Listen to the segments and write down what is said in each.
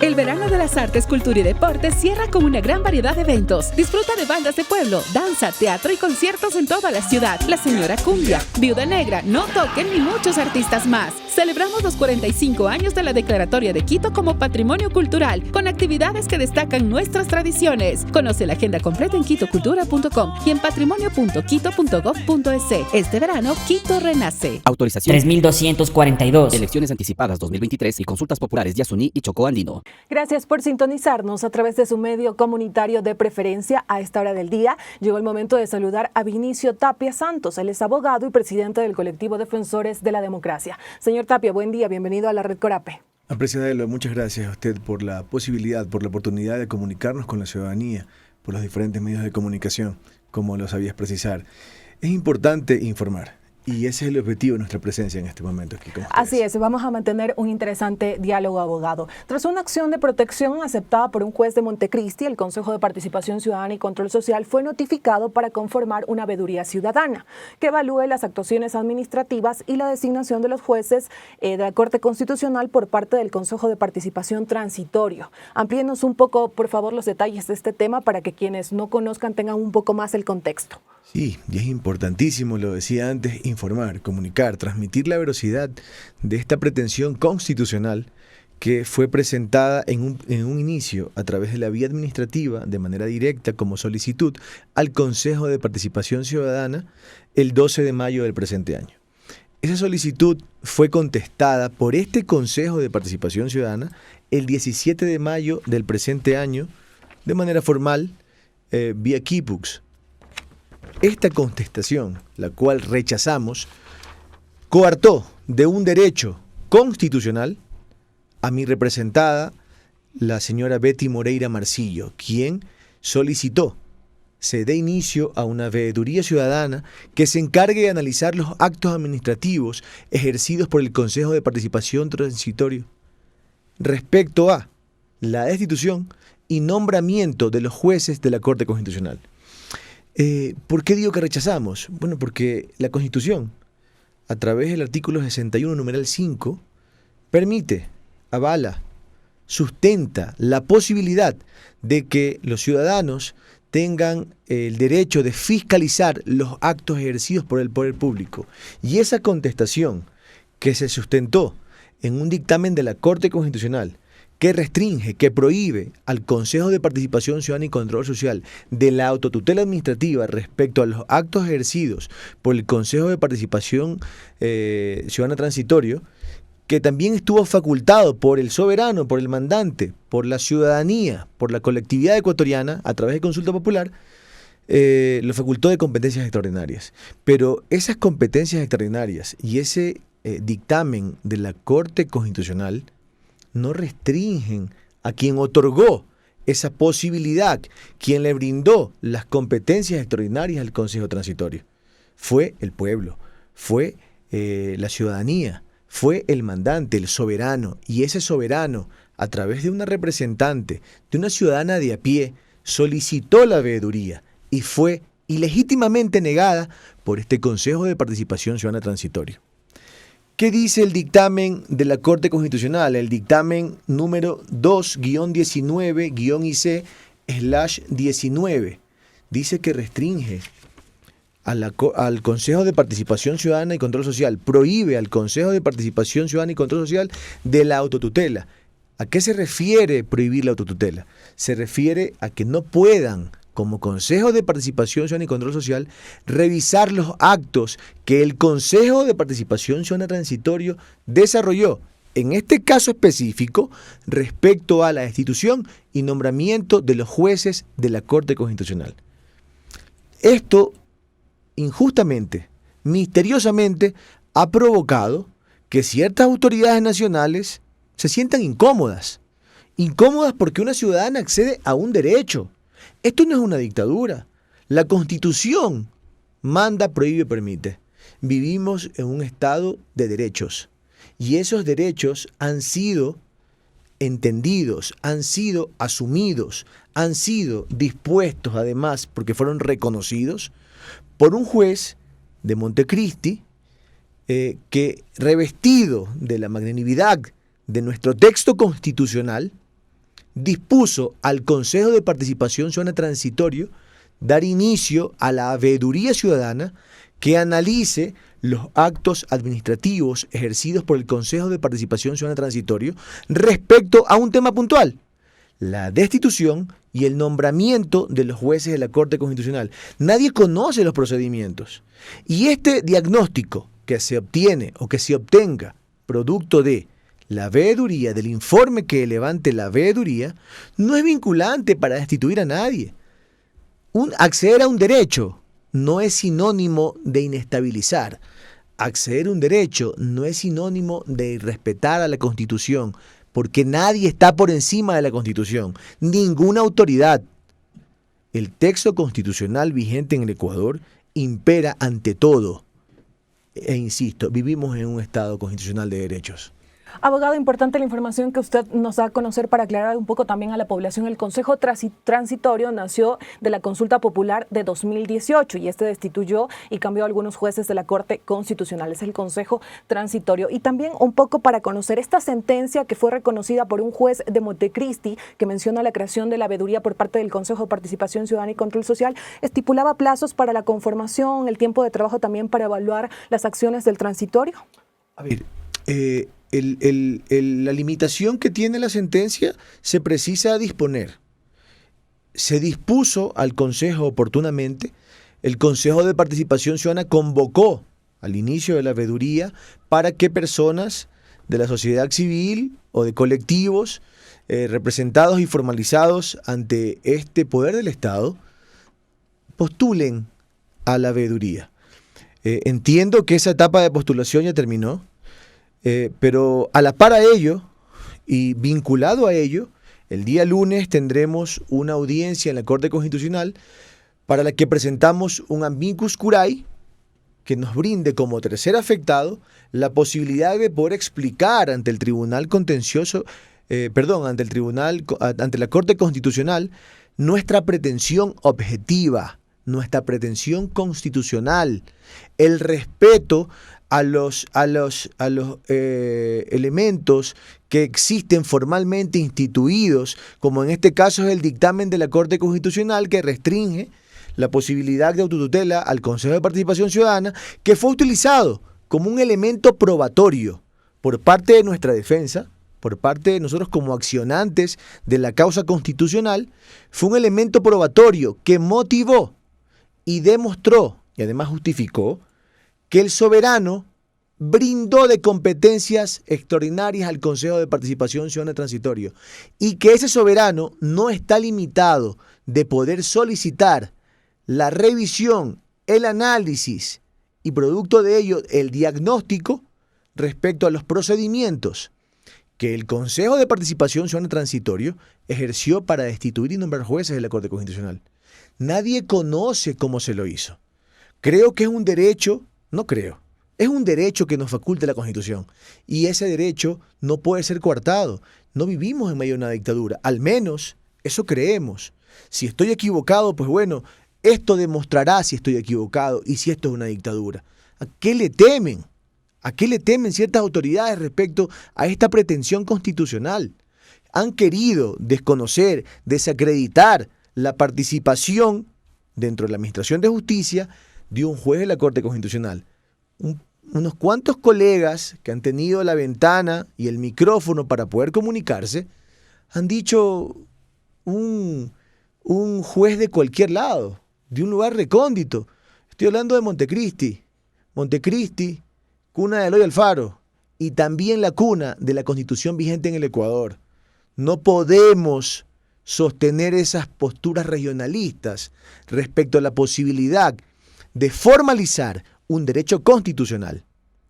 El verano de las artes, cultura y deportes cierra con una gran variedad de eventos. Disfruta de bandas de pueblo, danza, teatro y conciertos en toda la ciudad. La Señora Cumbia, Viuda Negra, No Toquen y muchos artistas más. Celebramos los 45 años de la Declaratoria de Quito como Patrimonio Cultural, con actividades que destacan nuestras tradiciones. Conoce la agenda completa en quitocultura.com y en patrimonio.quito.gov.es. Este verano, Quito renace. Autorización 3242. Elecciones anticipadas 2023 y consultas populares Yasuní y Chocó Andino. Gracias por sintonizarnos a través de su medio comunitario de preferencia. A esta hora del día llegó el momento de saludar a Vinicio Tapia Santos. Él es abogado y presidente del colectivo Defensores de la Democracia. Señor Tapia, buen día, bienvenido a la Red Corape. Apreciado, muchas gracias a usted por la posibilidad, por la oportunidad de comunicarnos con la ciudadanía por los diferentes medios de comunicación, como lo sabías precisar. Es importante informar. Y ese es el objetivo de nuestra presencia en este momento aquí con ustedes. Así es, vamos a mantener un interesante diálogo, abogado. Tras una acción de protección aceptada por un juez de Montecristi, el Consejo de Participación Ciudadana y Control Social fue notificado para conformar una veeduría ciudadana que evalúe las actuaciones administrativas y la designación de los jueces de la Corte Constitucional por parte del Consejo de Participación Transitorio. Amplíenos un poco, por favor, los detalles de este tema para que quienes no conozcan tengan un poco más el contexto. Sí, y es importantísimo, lo decía antes, informar, comunicar, transmitir la veracidad de esta pretensión constitucional que fue presentada en un inicio a través de la vía administrativa, de manera directa como solicitud, al Consejo de Participación Ciudadana el 12 de mayo del presente año. Esa solicitud fue contestada por este Consejo de Participación Ciudadana el 17 de mayo del presente año, de manera formal, vía Kipux. Esta contestación, la cual rechazamos, coartó de un derecho constitucional a mi representada, la señora Betty Moreira Marcillo, quien solicitó se dé inicio a una veeduría ciudadana que se encargue de analizar los actos administrativos ejercidos por el Consejo de Participación Transitorio respecto a la destitución y nombramiento de los jueces de la Corte Constitucional. ¿Por qué digo que rechazamos? Bueno, porque la Constitución, a través del artículo 61, numeral 5, permite, avala, sustenta la posibilidad de que los ciudadanos tengan el derecho de fiscalizar los actos ejercidos por el poder público. Y esa contestación que se sustentó en un dictamen de la Corte Constitucional que restringe, que prohíbe al Consejo de Participación Ciudadana y Control Social de la autotutela administrativa respecto a los actos ejercidos por el Consejo de Participación Ciudadana Transitorio, que también estuvo facultado por el soberano, por el mandante, por la ciudadanía, por la colectividad ecuatoriana, a través de consulta popular, lo facultó de competencias extraordinarias. Pero esas competencias extraordinarias y ese dictamen de la Corte Constitucional no restringen a quien otorgó esa posibilidad, quien le brindó las competencias extraordinarias al Consejo Transitorio. Fue el pueblo, fue la ciudadanía, fue el mandante, el soberano, y ese soberano, a través de una representante, de una ciudadana de a pie, solicitó la veeduría y fue ilegítimamente negada por este Consejo de Participación Ciudadana Transitorio. ¿Qué dice el dictamen de la Corte Constitucional? El dictamen número 2-19-IC/19 dice que restringe al Consejo de Participación Ciudadana y Control Social, prohíbe al Consejo de Participación Ciudadana y Control Social de la autotutela. ¿A qué se refiere prohibir la autotutela? Se refiere a que no puedan, como Consejo de Participación Ciudadana y Control Social, revisar los actos que el Consejo de Participación Ciudadana Transitorio desarrolló, en este caso específico, respecto a la destitución y nombramiento de los jueces de la Corte Constitucional. Esto, injustamente, misteriosamente, ha provocado que ciertas autoridades nacionales se sientan incómodas. Incómodas porque una ciudadana accede a un derecho. Esto no es una dictadura. La Constitución manda, prohíbe, permite. Vivimos en un estado de derechos. Y esos derechos han sido entendidos, han sido asumidos, han sido dispuestos además, porque fueron reconocidos, por un juez de Montecristi que, revestido de la magnanimidad de nuestro texto constitucional, dispuso al Consejo de Participación Ciudadana Transitorio dar inicio a la veeduría ciudadana que analice los actos administrativos ejercidos por el Consejo de Participación Ciudadana Transitorio respecto a un tema puntual: la destitución y el nombramiento de los jueces de la Corte Constitucional. Nadie conoce los procedimientos. Y este diagnóstico que se obtiene o que se obtenga producto de la veeduría, del informe que levante la veeduría, no es vinculante para destituir a nadie. Acceder a un derecho no es sinónimo de inestabilizar. Acceder a un derecho no es sinónimo de irrespetar a la Constitución, porque nadie está por encima de la Constitución, ninguna autoridad. El texto constitucional vigente en el Ecuador impera ante todo. E insisto, vivimos en un Estado constitucional de derechos. Abogado, importante la información que usted nos da a conocer para aclarar un poco también a la población. El Consejo Transitorio nació de la consulta popular de 2018 y este destituyó y cambió a algunos jueces de la Corte Constitucional. Es el Consejo Transitorio. Y también un poco para conocer esta sentencia que fue reconocida por un juez de Montecristi, que menciona la creación de la veeduría por parte del Consejo de Participación Ciudadana y Control Social, estipulaba plazos para la conformación, el tiempo de trabajo también para evaluar las acciones del transitorio. A ver, la limitación que tiene la sentencia se precisa disponer. Se dispuso al Consejo oportunamente. El Consejo de Participación Ciudadana convocó al inicio de la veeduría para que personas de la sociedad civil o de colectivos representados y formalizados ante este poder del Estado postulen a la veeduría. Entiendo que esa etapa de postulación ya terminó. Pero a la par a ello y vinculado a ello, el día lunes tendremos una audiencia en la Corte Constitucional para la que presentamos un amicus curiae que nos brinde como tercer afectado la posibilidad de poder explicar ante el Tribunal Contencioso, ante la Corte Constitucional, nuestra pretensión objetiva, nuestra pretensión constitucional, el respeto a los elementos que existen formalmente instituidos, como en este caso es el dictamen de la Corte Constitucional que restringe la posibilidad de autotutela al Consejo de Participación Ciudadana, que fue utilizado como un elemento probatorio por parte de nuestra defensa, por parte de nosotros como accionantes de la causa constitucional. Fue un elemento probatorio que motivó y demostró, y además justificó, que el soberano brindó de competencias extraordinarias al Consejo de Participación Ciudadana Transitorio y que ese soberano no está limitado de poder solicitar la revisión, el análisis y producto de ello el diagnóstico respecto a los procedimientos que el Consejo de Participación Ciudadana Transitorio ejerció para destituir y nombrar jueces de la Corte Constitucional. Nadie conoce cómo se lo hizo. Creo que es un derecho. No creo. Es un derecho que nos faculta la Constitución y ese derecho no puede ser coartado. No vivimos en medio de una dictadura. Al menos eso creemos. Si estoy equivocado, pues bueno, esto demostrará si estoy equivocado y si esto es una dictadura. ¿A qué le temen? ¿A qué le temen ciertas autoridades respecto a esta pretensión constitucional? Han querido desconocer, desacreditar la participación dentro de la Administración de Justicia de un juez de la Corte Constitucional. Unos cuantos colegas que han tenido la ventana y el micrófono para poder comunicarse han dicho un juez de cualquier lado, de un lugar recóndito. Estoy hablando de Montecristi, cuna de Eloy Alfaro y también la cuna de la Constitución vigente en el Ecuador. No podemos sostener esas posturas regionalistas respecto a la posibilidad de formalizar un derecho constitucional.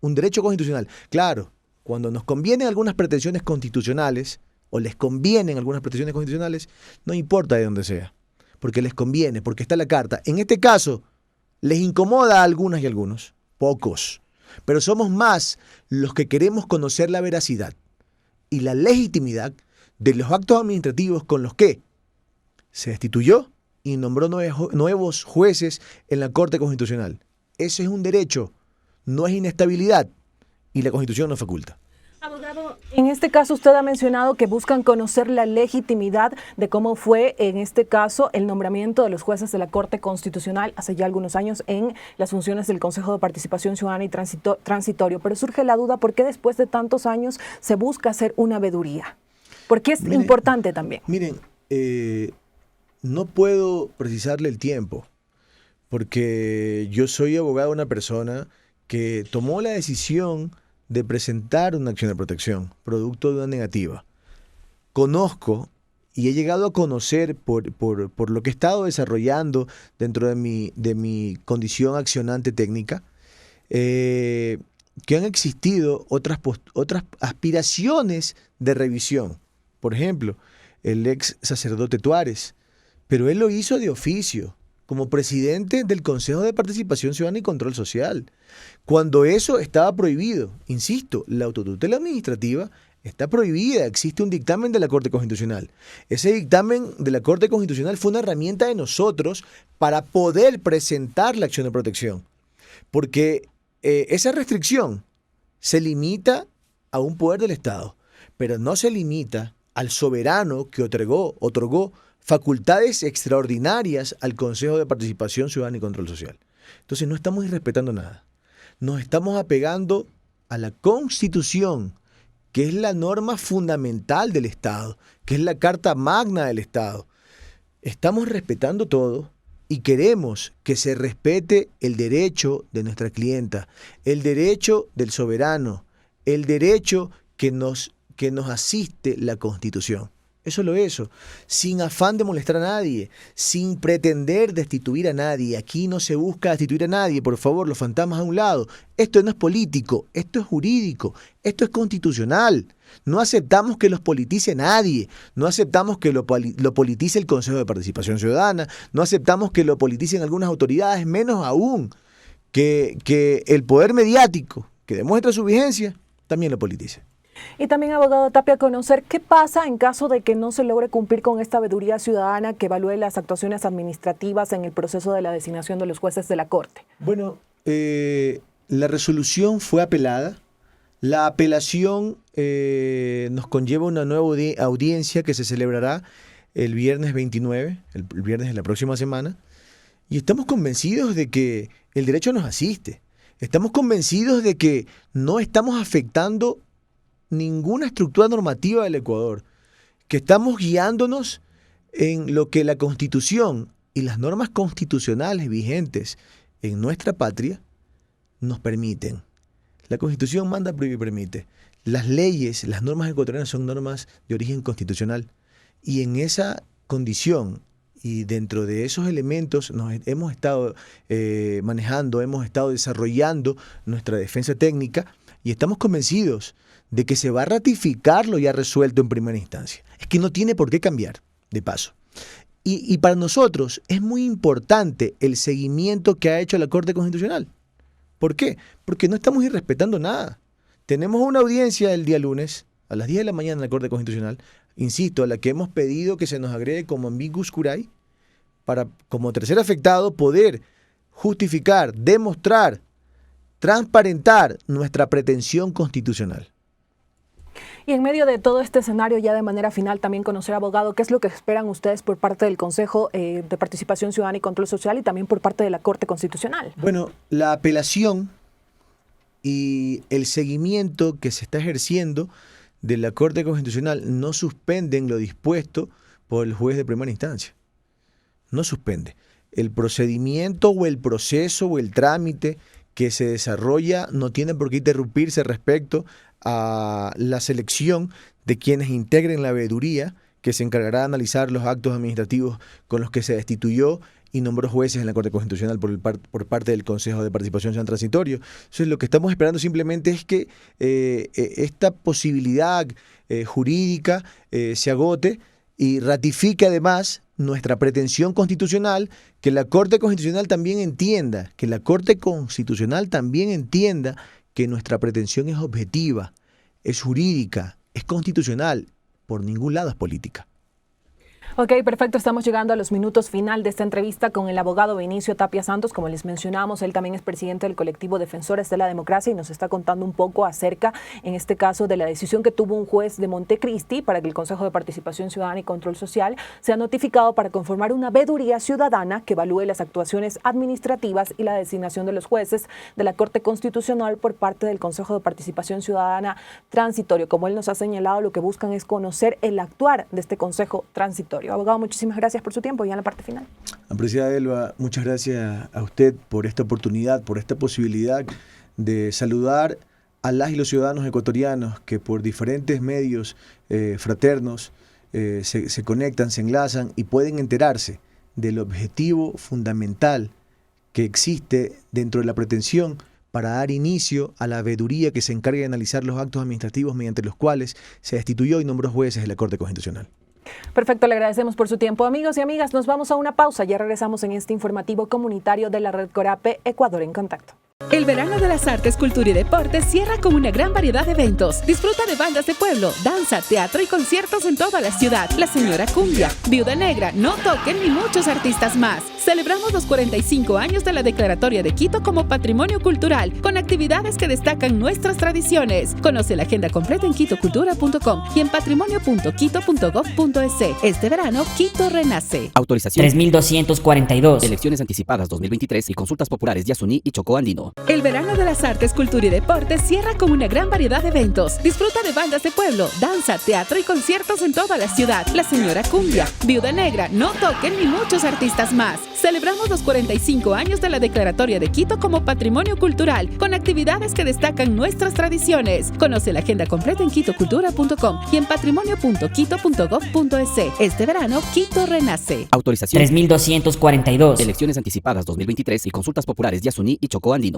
Un derecho constitucional. Claro, cuando nos convienen algunas pretensiones constitucionales, o les convienen algunas pretensiones constitucionales, no importa de dónde sea, porque les conviene, porque está la carta. En este caso, les incomoda a algunas y algunos, pocos, pero somos más los que queremos conocer la veracidad y la legitimidad de los actos administrativos con los que se destituyó y nombró nuevos jueces en la Corte Constitucional. Ese es un derecho, no es inestabilidad, y la Constitución nos faculta. Abogado, En este caso, usted ha mencionado que buscan conocer la legitimidad de cómo fue, en este caso, el nombramiento de los jueces de la Corte Constitucional hace ya algunos años en las funciones del Consejo de Participación Ciudadana y Transitorio. Pero surge la duda, ¿por qué después de tantos años se busca hacer una veeduría? Porque es importante también. Miren, no puedo precisarle el tiempo, porque yo soy abogado de una persona que tomó la decisión de presentar una acción de protección, producto de una negativa. Conozco y he llegado a conocer por lo que he estado desarrollando dentro de mi condición accionante técnica, que han existido otras aspiraciones de revisión. Por ejemplo, el ex sacerdote Tuárez, pero él lo hizo de oficio, como presidente del Consejo de Participación Ciudadana y Control Social, cuando eso estaba prohibido. Insisto, la autotutela administrativa está prohibida, existe un dictamen de la Corte Constitucional. Ese dictamen de la Corte Constitucional fue una herramienta de nosotros para poder presentar la acción de protección, porque esa restricción se limita a un poder del Estado, pero no se limita al soberano que otorgó facultades extraordinarias al Consejo de Participación Ciudadana y Control Social. Entonces no estamos irrespetando nada. Nos estamos apegando a la Constitución, que es la norma fundamental del Estado, que es la Carta Magna del Estado. Estamos respetando todo y queremos que se respete el derecho de nuestra clienta, el derecho del soberano, el derecho que nos asiste la Constitución. Eso es lo eso, sin afán de molestar a nadie, sin pretender destituir a nadie. Aquí no se busca destituir a nadie, por favor, los fantasmas a un lado. Esto no es político, esto es jurídico, esto es constitucional. No aceptamos que los politice nadie, no aceptamos que lo politice el Consejo de Participación Ciudadana, no aceptamos que lo politicen algunas autoridades, menos aún que el poder mediático, que demuestra su vigencia, también lo politice. Y también, abogado Tapia, conocer qué pasa en caso de que no se logre cumplir con esta veeduría ciudadana que evalúe las actuaciones administrativas en el proceso de la designación de los jueces de la Corte. Bueno, la resolución fue apelada. La apelación nos conlleva una nueva audiencia que se celebrará el viernes 29, el viernes de la próxima semana. Y estamos convencidos de que el derecho nos asiste. Estamos convencidos de que no estamos afectando ninguna estructura normativa del Ecuador, que estamos guiándonos en lo que la Constitución y las normas constitucionales vigentes en nuestra patria nos permiten. La Constitución manda, prohíbe y permite. Las leyes, las normas ecuatorianas son normas de origen constitucional, y en esa condición y dentro de esos elementos nos hemos estado manejando, hemos estado desarrollando nuestra defensa técnica, y estamos convencidos de que se va a ratificar lo ya resuelto en primera instancia. Es que no tiene por qué cambiar, de paso. Y para nosotros es muy importante el seguimiento que ha hecho la Corte Constitucional. ¿Por qué? Porque no estamos irrespetando nada. Tenemos una audiencia el día lunes, a las 10 de la mañana en la Corte Constitucional, insisto, a la que hemos pedido que se nos agregue como amicus curiae, para, como tercer afectado, poder justificar, demostrar, transparentar nuestra pretensión constitucional. Y en medio de todo este escenario, ya de manera final, también conocer, abogado, qué es lo que esperan ustedes por parte del Consejo de Participación Ciudadana y Control Social y también por parte de la Corte Constitucional. Bueno, la apelación y el seguimiento que se está ejerciendo de la Corte Constitucional no suspenden lo dispuesto por el juez de primera instancia. No suspende. El procedimiento o el proceso o el trámite que se desarrolla no tiene por qué interrumpirse respecto a la selección de quienes integren la veeduría, que se encargará de analizar los actos administrativos con los que se destituyó y nombró jueces en la Corte Constitucional por parte del Consejo de Participación Ciudadana Transitorio. Entonces, lo que estamos esperando simplemente es que esta posibilidad jurídica se agote y ratifique además nuestra pretensión constitucional, que la Corte Constitucional también entienda, que nuestra pretensión es objetiva, es jurídica, es constitucional, por ningún lado es política. Ok, perfecto. Estamos llegando a los minutos final de esta entrevista con el abogado Vinicio Tapia Santos. Como les mencionamos, él también es presidente del colectivo Defensores de la Democracia y nos está contando un poco acerca, en este caso, de la decisión que tuvo un juez de Montecristi para que el Consejo de Participación Ciudadana y Control Social sea notificado para conformar una veeduría ciudadana que evalúe las actuaciones administrativas y la designación de los jueces de la Corte Constitucional por parte del Consejo de Participación Ciudadana transitorio. Como él nos ha señalado, lo que buscan es conocer el actuar de este Consejo transitorio. Abogado, muchísimas gracias por su tiempo y en la parte final. Apreciada Elba, muchas gracias a usted por esta oportunidad, por esta posibilidad de saludar a las y los ciudadanos ecuatorianos que por diferentes medios fraternos se conectan, se enlazan y pueden enterarse del objetivo fundamental que existe dentro de la pretensión para dar inicio a la veeduría que se encarga de analizar los actos administrativos mediante los cuales se destituyó y nombró jueces de la Corte Constitucional. Perfecto, le agradecemos por su tiempo. Amigos y amigas, nos vamos a una pausa. Ya regresamos en este informativo comunitario de la Red Corape Ecuador en Contacto. El verano de las artes, cultura y deportes cierra con una gran variedad de eventos. Disfruta de bandas de pueblo, danza, teatro y conciertos en toda la ciudad. La Señora Cumbia, Viuda Negra, No Toquen y muchos artistas más. Celebramos los 45 años de la Declaratoria de Quito como Patrimonio Cultural, con actividades que destacan nuestras tradiciones. Conoce la agenda completa en quitocultura.com y en patrimonio.quito.gov.es. Este verano, Quito renace. Autorización 3242. Elecciones anticipadas 2023 y consultas populares Yasuní y Chocó Andino. El verano de las artes, cultura y deportes cierra con una gran variedad de eventos. Disfruta de bandas de pueblo, danza, teatro y conciertos en toda la ciudad. La Señora Cumbia, Viuda Negra, No Toquen y muchos artistas más. Celebramos los 45 años de la Declaratoria de Quito como Patrimonio Cultural, con actividades que destacan nuestras tradiciones. Conoce la agenda completa en quitocultura.com y en patrimonio.quito.gov.es. Este verano, Quito renace. Autorización 3242. Elecciones anticipadas 2023 y consultas populares Yasuní y Chocó Andino.